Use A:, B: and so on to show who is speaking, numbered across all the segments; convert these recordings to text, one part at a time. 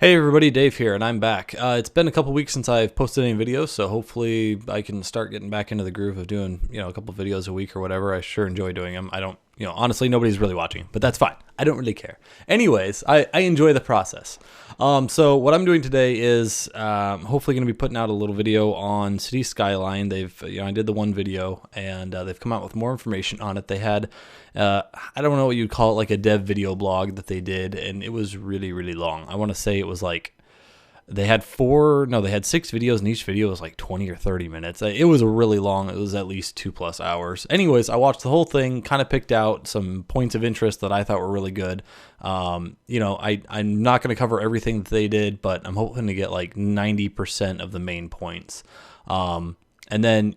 A: Hey everybody, Dave here, and I'm back. It's been a couple weeks since I've posted any videos, so hopefully I can start getting back into the groove of doing, a couple videos a week or whatever. I sure enjoy doing them. I don't, honestly, nobody's really watching, but that's fine. I don't really care. Anyways, I enjoy the process. So what I'm doing today is hopefully going to be putting out a little video on City Skyline. I did the one video, and they've come out with more information on it. They had, I don't know what you'd call it, like a dev video blog that they did, and it was really, really long. I want to say it was like they had six videos, and each video was like 20 or 30 minutes. It was really long. It was at least 2+ hours. Anyways, I watched the whole thing, kind of picked out some points of interest that I thought were really good. I'm not going to cover everything that they did, but I'm hoping to get like 90% of the main points. And then,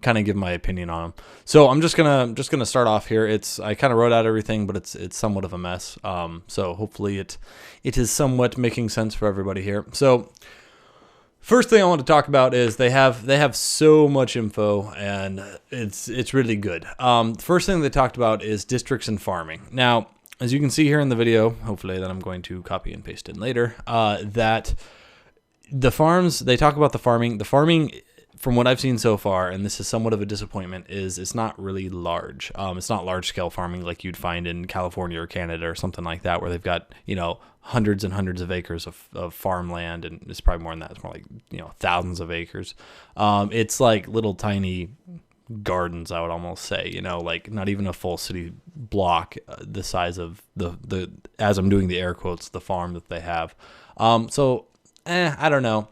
A: kind of give my opinion on them. So I'm just gonna start off here. I kind of wrote out everything, but it's somewhat of a mess. So hopefully it is somewhat making sense for everybody here. So first thing I want to talk about is they have so much info, and it's really good. First thing they talked about is districts and farming. Now, as you can see here in the video, hopefully that I'm going to copy and paste in later, that the farms, they talk about the farming. The farming, from what I've seen so far, and this is somewhat of a disappointment, is it's not really large. It's not large-scale farming like you'd find in California or Canada or something like that, where they've got, hundreds and hundreds of acres of farmland, and it's probably more than that. It's more like, thousands of acres. It's like little tiny gardens, I would almost say, like not even a full city block, the size of the as I'm doing the air quotes, the farm that they have. I don't know.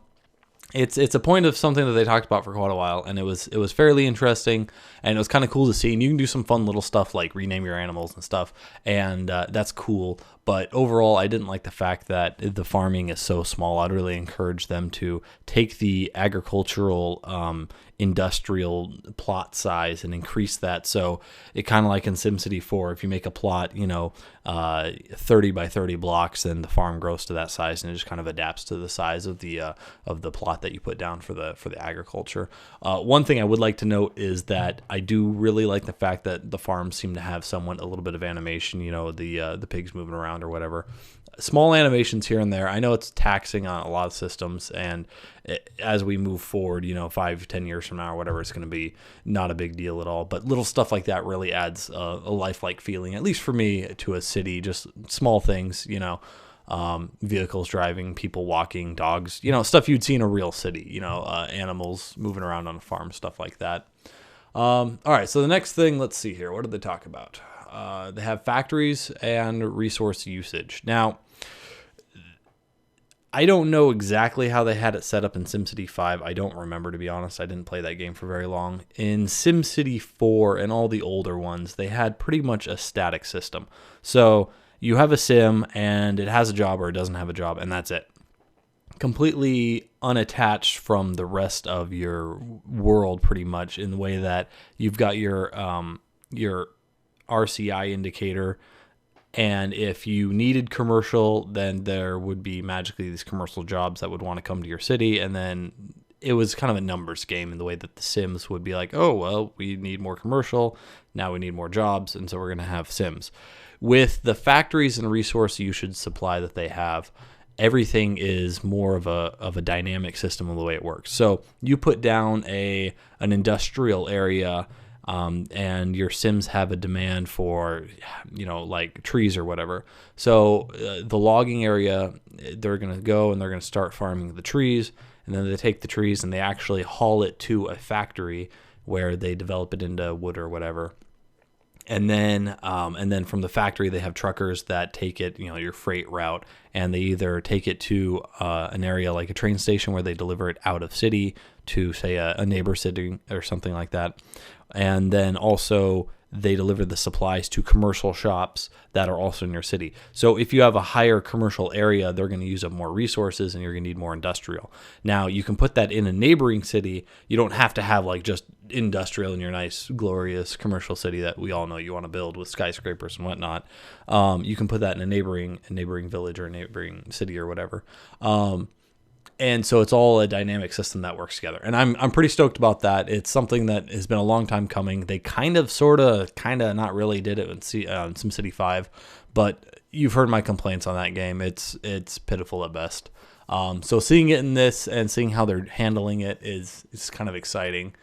A: It's a point of something that they talked about for quite a while, and it was fairly interesting, and it was kind of cool to see. And you can do some fun little stuff like rename your animals and stuff, and that's cool. But overall, I didn't like the fact that the farming is so small. I'd really encourage them to take the agricultural, industrial plot size and increase that. So it kind of like in SimCity 4, if you make a plot, 30 by 30 blocks, then the farm grows to that size, and it just kind of adapts to the size of the plot that you put down for the agriculture. One thing I would like to note is that I do really like the fact that the farms seem to have somewhat a little bit of animation. The pigs moving around or whatever. Small animations here and there. I know it's taxing on a lot of systems, and as we move forward, 5-10 years from now or whatever, it's going to be not a big deal at all. But little stuff like that really adds a lifelike feeling, at least for me, to a city. Just small things, vehicles driving, people walking, dogs, stuff you'd see in a real city, animals moving around on a farm, stuff like that. All right, so the next thing, let's see here. What did they talk about? They have factories and resource usage. Now, I don't know exactly how they had it set up in SimCity 5. I don't remember, to be honest. I didn't play that game for very long. In SimCity 4 and all the older ones, they had pretty much a static system. So you have a sim, and it has a job or it doesn't have a job, and that's it. Completely unattached from the rest of your world, pretty much, in the way that you've got your RCI indicator, and if you needed commercial, then there would be magically these commercial jobs that would want to come to your city, and then it was kind of a numbers game in the way that the Sims would be like, oh, well, we need more commercial, now we need more jobs, and so we're going to have Sims. With the factories and resource usage supply that they have, everything is more of a dynamic system of the way it works. So you put down an industrial area, and your Sims have a demand for, like trees or whatever. So the logging area, they're going to go and they're going to start farming the trees, and then they take the trees and they actually haul it to a factory where they develop it into wood or whatever. And then from the factory, they have truckers that take it, your freight route, and they either take it to an area like a train station where they deliver it out of city to, say, a neighbor city or something like that. And then also they deliver the supplies to commercial shops that are also in your city. So if you have a higher commercial area, they're going to use up more resources, and you're going to need more industrial. Now, you can put that in a neighboring city. You don't have to have like just industrial in your nice, glorious commercial city that we all know you want to build with skyscrapers and whatnot. You can put that in a neighboring village or a neighboring city or whatever. And so it's all a dynamic system that works together. And I'm pretty stoked about that. It's something that has been a long time coming. They kind of, not really did it in SimCity 5, but you've heard my complaints on that game. It's pitiful at best. So seeing it in this and seeing how they're handling it is kind of exciting.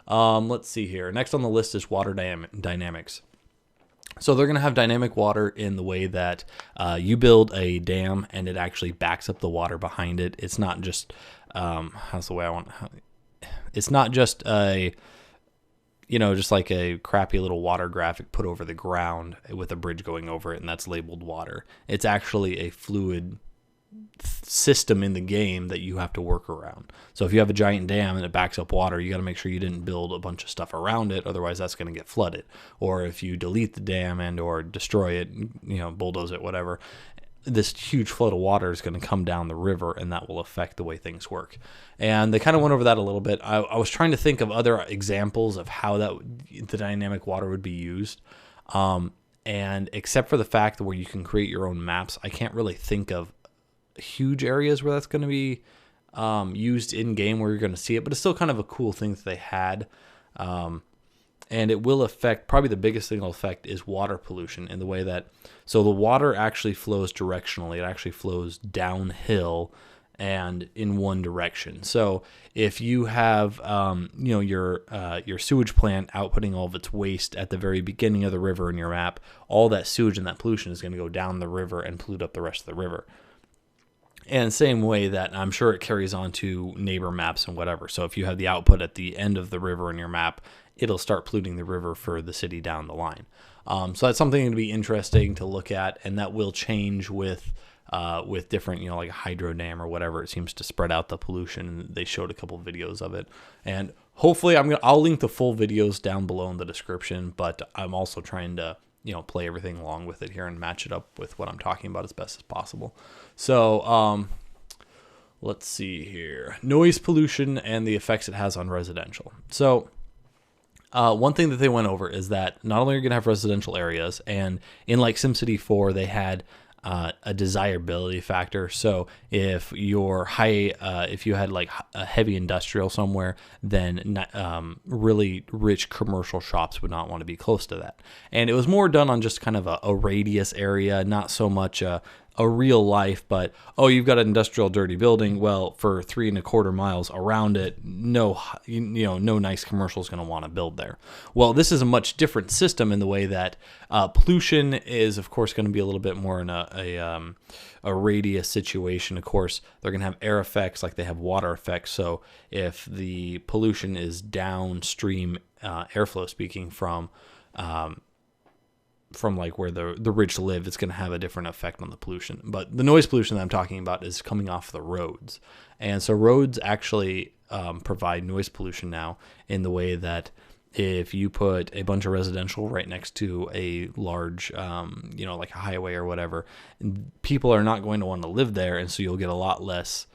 A: Let's see here. Next on the list is water dynamics. So they're going to have dynamic water in the way that you build a dam and it actually backs up the water behind it. It's not just, it's not just just like a crappy little water graphic put over the ground with a bridge going over it and that's labeled water. It's actually a fluid system in the game that you have to work around. So if you have a giant dam and it backs up water, you got to make sure you didn't build a bunch of stuff around it, otherwise that's going to get flooded. Or if you delete the dam and or destroy it, bulldoze it, whatever, this huge flood of water is going to come down the river and that will affect the way things work. And they kind of went over that a little bit. I was trying to think of other examples of how the dynamic water would be used. And except for the fact that where you can create your own maps, I can't really think of huge areas where that's going to be used in game where you're going to see it, but it's still kind of a cool thing that they had. And it will affect, probably the biggest thing it'll affect is water pollution in the way that, so the water actually flows directionally. It actually flows downhill and in one direction. So if you have, your sewage plant outputting all of its waste at the very beginning of the river in your map, all that sewage and that pollution is going to go down the river and pollute up the rest of the river. And same way that I'm sure it carries on to neighbor maps and whatever. So if you have the output at the end of the river in your map, it'll start polluting the river for the city down the line. So that's something to be interesting to look at, and that will change with different, like a hydro dam or whatever. It seems to spread out the pollution. They showed a couple of videos of it, and hopefully I'll link the full videos down below in the description. But I'm also trying to play everything along with it here and match it up with what I'm talking about as best as possible. So let's see here. Noise pollution and the effects it has on residential. So one thing that they went over is that not only are you going to have residential areas, and in like SimCity 4, they had a desirability factor. So if you're if you had like a heavy industrial somewhere, then really rich commercial shops would not want to be close to that. And it was more done on just kind of a radius area, not so much a real life, but you've got an industrial dirty building. Well, for 3.25 miles around it, no nice commercial is going to want to build there. Well, this is a much different system in the way that pollution is, of course, going to be a little bit more in a radius situation. Of course, they're going to have air effects like they have water effects. So if the pollution is downstream airflow, speaking from like where the rich live, it's going to have a different effect on the pollution. But the noise pollution that I'm talking about is coming off the roads. And so roads actually provide noise pollution now in the way that if you put a bunch of residential right next to a large, like a highway or whatever, people are not going to want to live there. And so you'll get a lot less,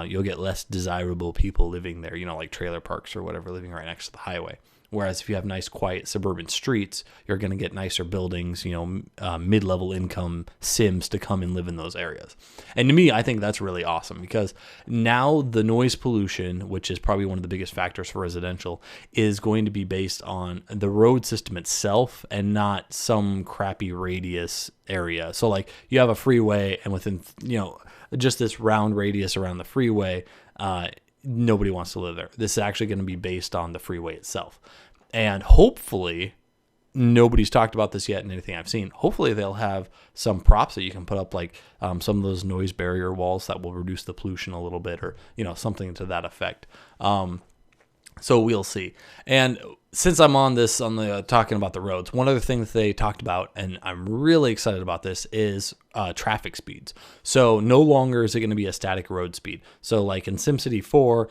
A: you'll get less desirable people living there, like trailer parks or whatever, living right next to the highway. Whereas if you have nice, quiet suburban streets, you're going to get nicer buildings, mid-level income Sims to come and live in those areas. And to me, I think that's really awesome because now the noise pollution, which is probably one of the biggest factors for residential, is going to be based on the road system itself and not some crappy radius area. So like you have a freeway and within, just this round radius around the freeway, nobody wants to live there. This is actually going to be based on the freeway itself. And hopefully, nobody's talked about this yet in anything I've seen. Hopefully they'll have some props that you can put up, like some of those noise barrier walls that will reduce the pollution a little bit, or, something to that effect. So we'll see. And since I'm on the talking about the roads, one other thing that they talked about, and I'm really excited about this, is traffic speeds. So no longer is it going to be a static road speed. So like in SimCity 4,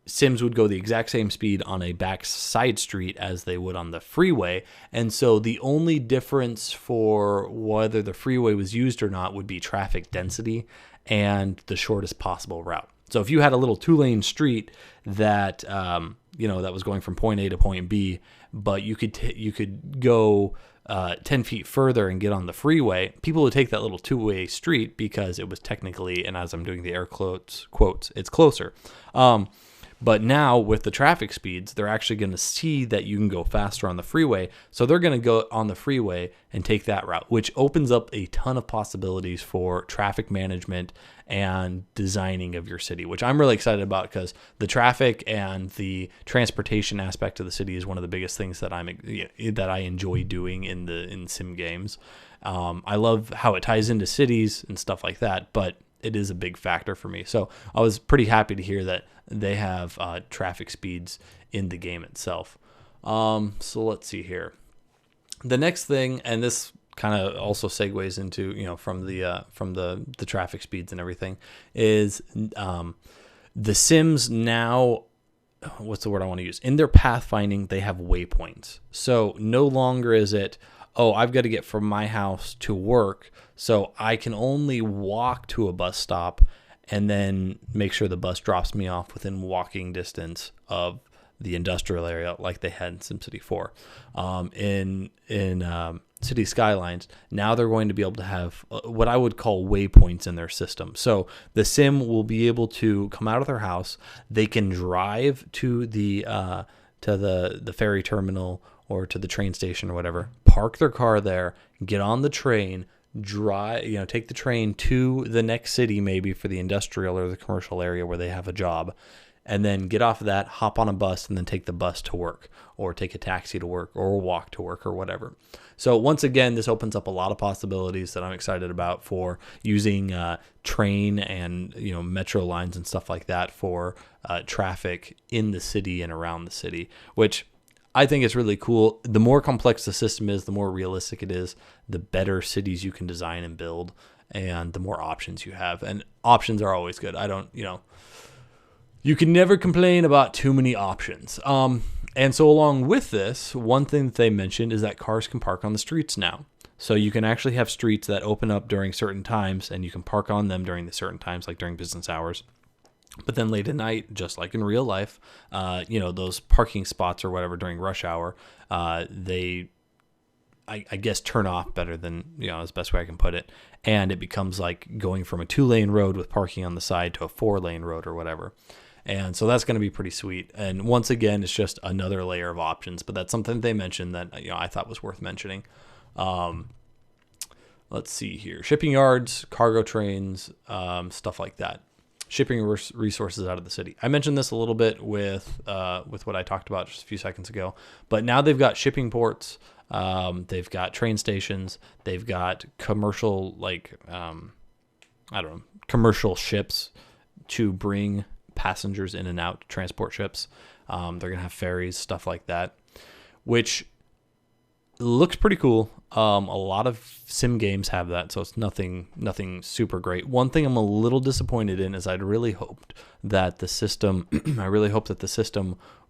A: Sims would go the exact same speed on a back side street as they would on the freeway. And so the only difference for whether the freeway was used or not would be traffic density and the shortest possible route. So if you had a little 2-lane street that, that was going from point A to point B, but you could go 10 feet further and get on the freeway, people would take that little two-way street because it was technically, and as I'm doing the air quotes, it's closer. But now with the traffic speeds, they're actually going to see that you can go faster on the freeway. So they're going to go on the freeway and take that route, which opens up a ton of possibilities for traffic management and designing of your city, which I'm really excited about because the traffic and the transportation aspect of the city is one of the biggest things that I enjoy doing in sim games. I love how it ties into cities and stuff like that, but it is a big factor for me. So I was pretty happy to hear that they have traffic speeds in the game itself. So let's see here. The next thing, and this kind of also segues into, from the traffic speeds and everything, is the Sims now, what's the word I want to use? In their pathfinding, they have waypoints. So no longer is it, oh, I've got to get from my house to work, so I can only walk to a bus stop and then make sure the bus drops me off within walking distance of the industrial area like they had in SimCity 4. In City Skylines, now they're going to be able to have what I would call waypoints in their system. So the sim will be able to come out of their house, they can drive to the ferry terminal or to the train station or whatever, park their car there, get on the train, take the train to the next city, maybe for the industrial or the commercial area where they have a job, and then get off of that, hop on a bus, and then take the bus to work, or take a taxi to work, or walk to work, or whatever. So once again, this opens up a lot of possibilities that I'm excited about for using train and metro lines and stuff like that for traffic in the city and around the city, which I think it's really cool. The more complex the system is, the more realistic it is, the better cities you can design and build, and the more options you have. And options are always good. You can never complain about too many options. And so along with this, one thing that they mentioned is that cars can park on the streets now. So you can actually have streets that open up during certain times, and you can park on them during the certain times, like during business hours. But then late at night, just like in real life, those parking spots or whatever during rush hour, they, I guess, turn off better than, is the best way I can put it. And it becomes like going from a 2-lane road with parking on the side to a 4-lane road or whatever. And so that's going to be pretty sweet. And once again, it's just another layer of options. But that's something they mentioned that I thought was worth mentioning. Let's see here. Shipping yards, cargo trains, stuff like that. Shipping resources out of the city. I mentioned this a little bit with what I talked about just a few seconds ago, but now they've got shipping ports, they've got train stations, they've got commercial commercial ships to bring passengers in and out, transport ships. They're gonna have ferries, stuff like that, which looks pretty cool. A lot of sim games have that, so it's nothing super great. One thing I'm a little disappointed in is I'd really hoped that the system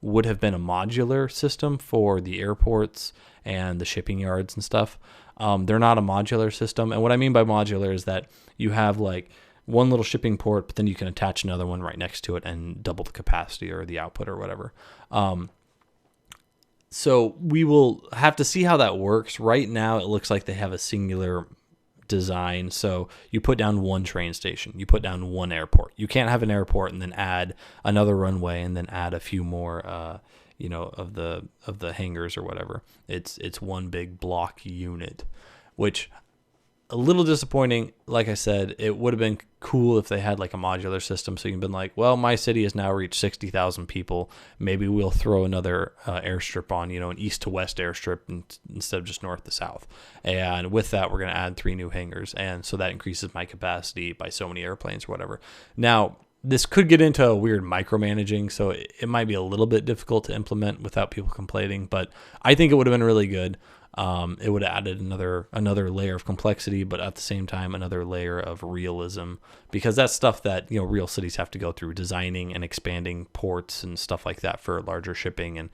A: would have been a modular system for the airports and the shipping yards and stuff. They're not a modular system, and what I mean by modular is that you have like one little shipping port, but then you can attach another one right next to it and double the capacity or the output or whatever. So we will have to see how that works. Right now, it looks like they have a singular design. So you put down one train station, you put down one airport. You can't have an airport and then add another runway and then add a few more, of the hangars or whatever. It's one big block unit, which a little disappointing. Like I said, it would have been cool if they had like a modular system, so you've been like, well, my city has now reached 60,000 people. Maybe we'll throw another airstrip on, an east to west airstrip instead of just north to south. And with that, we're going to add 3 new hangars. And so that increases my capacity by so many airplanes or whatever. Now, this could get into a weird micromanaging, so it might be a little bit difficult to implement without people complaining, but I think it would have been really good. It would have added another layer of complexity, but at the same time, another layer of realism, because that's stuff that, real cities have to go through, designing and expanding ports and stuff like that for larger shipping. And,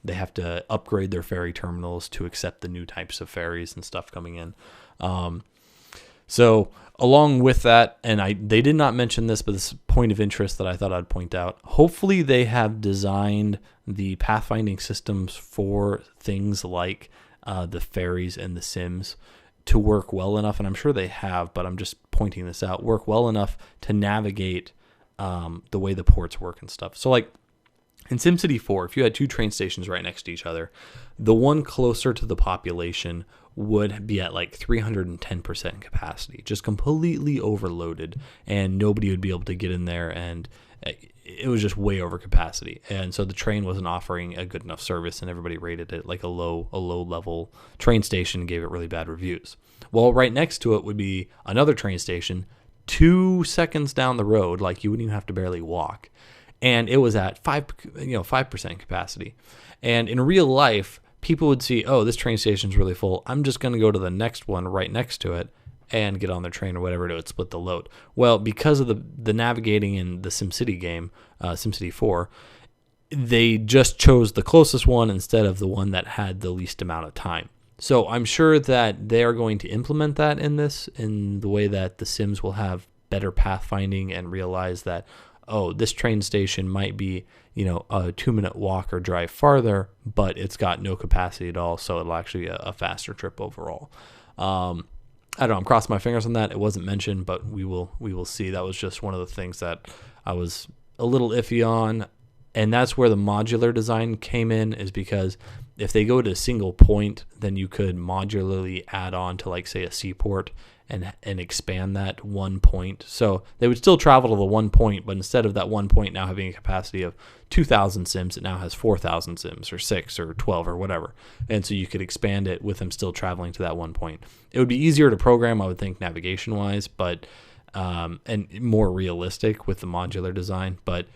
A: they have to upgrade their ferry terminals to accept the new types of ferries and stuff coming in. So along with that, and they did not mention this, but this point of interest that I thought I'd point out, hopefully they have designed the pathfinding systems for things like the ferries and the Sims to work well enough, and I'm sure they have, but I'm just pointing this out, work well enough to navigate the way the ports work and stuff. So like in SimCity 4, if you had two train stations right next to each other, the one closer to the population would be at like 310% capacity, just completely overloaded, and nobody would be able to get in there, and it was just way over capacity. And so the train wasn't offering a good enough service, and everybody rated it like a low level train station, gave it really bad reviews. Well, right next to it would be another train station 2 seconds down the road, like you wouldn't even have to barely walk, and it was at 5% capacity. And in real life, people would see, oh, this train station's really full, I'm just going to go to the next one right next to it and get on their train or whatever, it would split the load. Well, because of the navigating in the SimCity game, SimCity 4, they just chose the closest one instead of the one that had the least amount of time. So I'm sure that they are going to implement that in the way that the Sims will have better pathfinding and realize that, oh, this train station might be, a 2-minute walk or drive farther, but it's got no capacity at all, so it'll actually be a faster trip overall. I don't know, I'm crossing my fingers on that. It wasn't mentioned, but we will see. That was just one of the things that I was a little iffy on, and that's where the modular design came in, is because if they go to a single point, then you could modularly add on to, like, say, a seaport and expand that one point. So they would still travel to the one point, but instead of that one point now having a capacity of 2,000 Sims, it now has 4,000 Sims or 6 or 12 or whatever. And so you could expand it with them still traveling to that one point. It would be easier to program, I would think, navigation-wise, but and more realistic with the modular design. But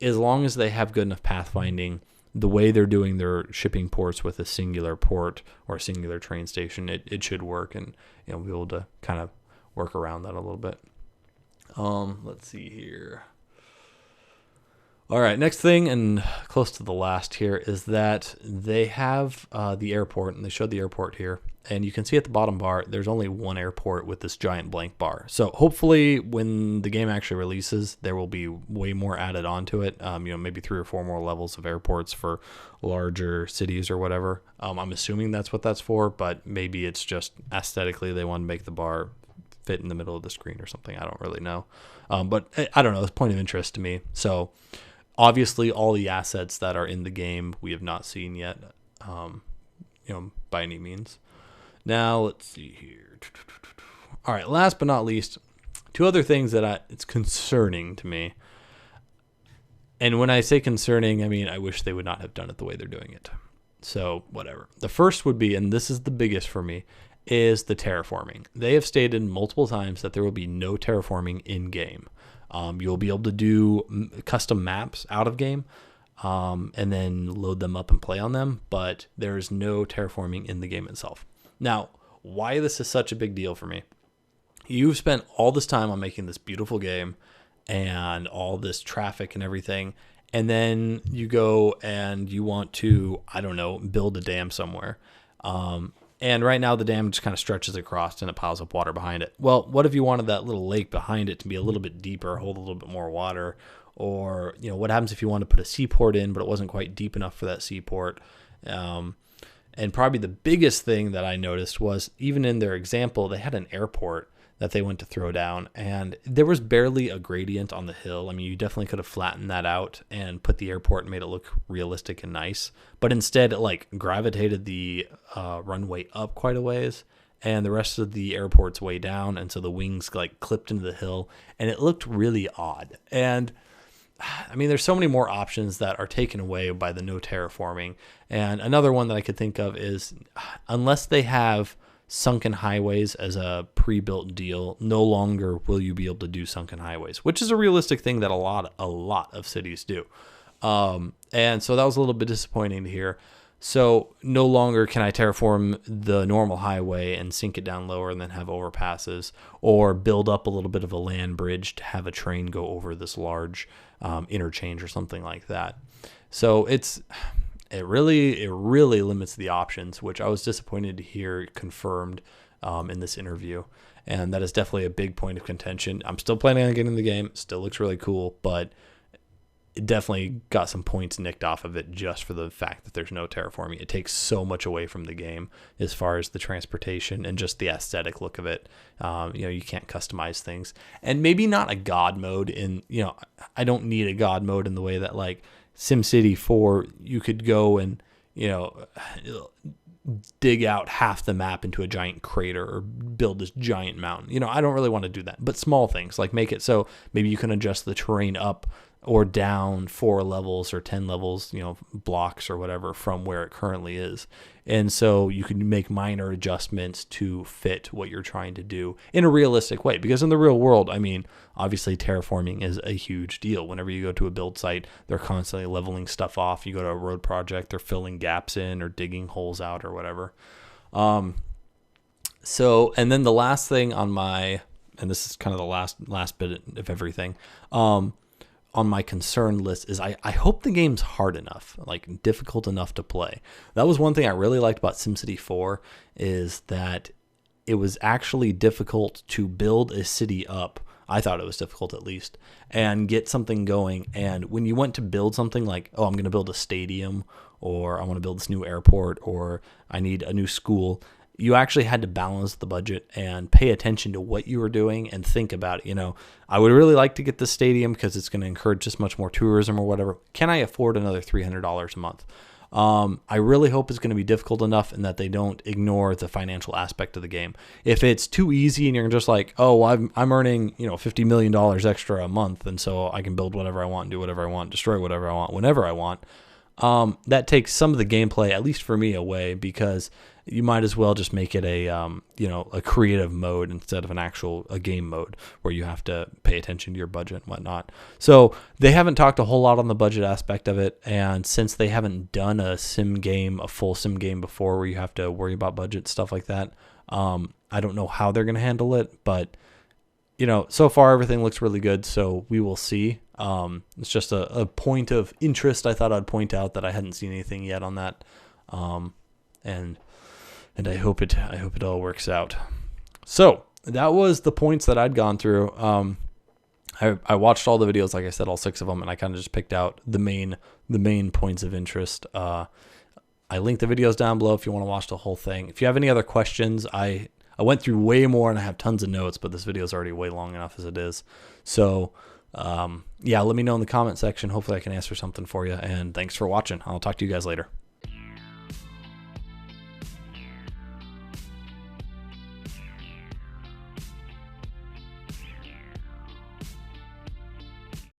A: as long as they have good enough pathfinding, the way they're doing their shipping ports with a singular port or a singular train station, it should work, and we'll be able to kind of work around that a little bit. Let's see here. All right, next thing, and close to the last here, is that they have the airport, and they showed the airport here, and you can see at the bottom bar, there's only one airport with this giant blank bar. So hopefully when the game actually releases, there will be way more added onto it, maybe 3 or 4 more levels of airports for larger cities or whatever. I'm assuming that's what that's for, but maybe it's just aesthetically they want to make the bar fit in the middle of the screen or something. I don't really know. But I don't know. It's a point of interest to me. So obviously, all the assets that are in the game we have not seen yet, by any means. Now, let's see here. All right, last but not least, 2 other things that it's concerning to me. And when I say concerning, I mean I wish they would not have done it the way they're doing it. So, whatever. The first would be, and this is the biggest for me, is the terraforming. They have stated multiple times that there will be no terraforming in-game. You'll be able to do custom maps out of game and then load them up and play on them, but there is no terraforming in the game itself. Now, why this is such a big deal for me? You've spent all this time on making this beautiful game and all this traffic and everything, and then you go and you want to, I don't know, build a dam somewhere. And right now the dam just kind of stretches across and it piles up water behind it. Well, what if you wanted that little lake behind it to be a little bit deeper, hold a little bit more water? Or, what happens if you want to put a seaport in, but it wasn't quite deep enough for that seaport? And probably the biggest thing that I noticed was, even in their example, they had an airport that they went to throw down, and there was barely a gradient on the hill. I mean, you definitely could have flattened that out and put the airport and made it look realistic and nice. But instead, it gravitated the runway up quite a ways, and the rest of the airport's way down, and so the wings clipped into the hill, and it looked really odd. And I mean, there's so many more options that are taken away by the no terraforming. And another one that I could think of is, unless they have sunken highways as a pre-built deal, no longer will you be able to do sunken highways, which is a realistic thing that a lot of cities do. And so that was a little bit disappointing to hear. So no longer can I terraform the normal highway and sink it down lower and then have overpasses, or build up a little bit of a land bridge to have a train go over this large interchange or something like that. So it really limits the options, which I was disappointed to hear confirmed in this interview. And that is definitely a big point of contention. I'm still planning on getting the game. Still looks really cool, but it definitely got some points nicked off of it just for the fact that there's no terraforming. It takes so much away from the game as far as the transportation and just the aesthetic look of it. You can't customize things, and maybe not a god mode I don't need a god mode in the way that like SimCity 4, you could go and, dig out half the map into a giant crater or build this giant mountain. I don't really want to do that, but small things like make it so maybe you can adjust the terrain up or down 4 levels or 10 levels, blocks or whatever from where it currently is. And so you can make minor adjustments to fit what you're trying to do in a realistic way. Because in the real world, obviously terraforming is a huge deal. Whenever you go to a build site, they're constantly leveling stuff off. You go to a road project, they're filling gaps in or digging holes out or whatever. And then the last thing on my, and this is kind of the last bit of everything, on my concern list is I hope the game's hard enough, like difficult enough to play. That was one thing I really liked about SimCity 4 is that it was actually difficult to build a city up. I thought it was difficult at least, and get something going. And when you went to build something like, I'm going to build a stadium, or I want to build this new airport, or I need a new school, you actually had to balance the budget and pay attention to what you were doing and think about it. I would really like to get this stadium because it's going to encourage just much more tourism or whatever. Can I afford another $300 a month? I really hope it's going to be difficult enough and that they don't ignore the financial aspect of the game. If it's too easy and you're just like, I'm earning, $50 million extra a month, and so I can build whatever I want, do whatever I want, destroy whatever I want, whenever I want. That takes some of the gameplay, at least for me, away, because you might as well just make it a creative mode instead of a game mode where you have to pay attention to your budget and whatnot. So they haven't talked a whole lot on the budget aspect of it, and since they haven't done a full sim game before where you have to worry about budget, stuff like that, I don't know how they're going to handle it, but so far everything looks really good, so we will see. It's just a point of interest I thought I'd point out that I hadn't seen anything yet on that. And I hope it all works out. So that was the points that I'd gone through. I watched all the videos, like I said, all 6 of them, and I kind of just picked out the main points of interest. I linked the videos down below if you want to watch the whole thing. If you have any other questions, I went through way more and I have tons of notes, but this video is already way long enough as it is. So let me know in the comment section. Hopefully I can answer something for you, and thanks for watching. I'll talk to you guys later.